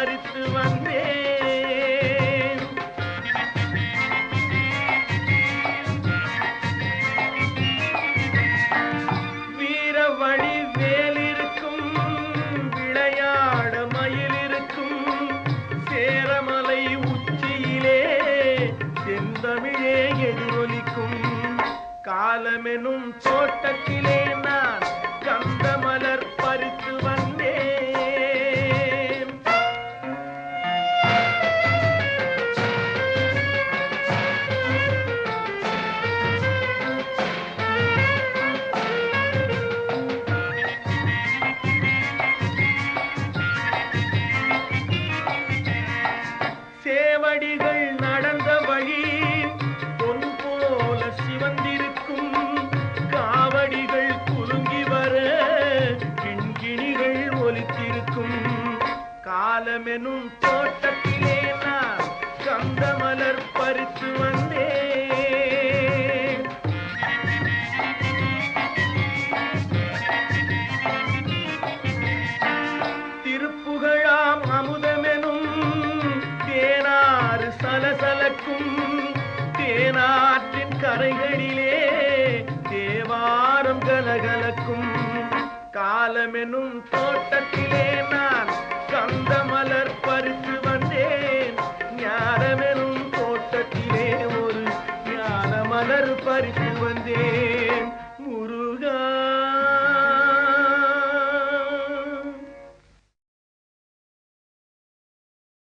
பறித்து வந்தேன். வீர வழி வேல் இருக்கும், விளையாட மயில் இருக்கும், சேரமலை உச்சியிலே செந்தமிழே எதிரொலிக்கும். காலமெனும் தோட்டத்திலே நான் கந்த மலர் பறித்து வந்தேன். சேவடிகள் நடந்த வழி பொன் போல சிவந்திருக்கும், காவடிகள் குலுங்கி வர கிண்கிணிகள் ஒலித்திருக்கும். காலமெனும் தோட்டத்திலே நான் கந்த மலர் பறித்து வந்தேன். திருப்புகழாம் அமுதமெனும் தேனாறு சலசலக்கும், தேனாற்றின் கரைகளிலே தேவாரம் கலகலக்கும். காலமெனும் தோட்டத்திலே நான் கந்த மலர் பறித்து வந்தேன். ஞானமெனும் தோட்டத்திலே ஒரு ஞான மலர் பறித்து வந்தேன்.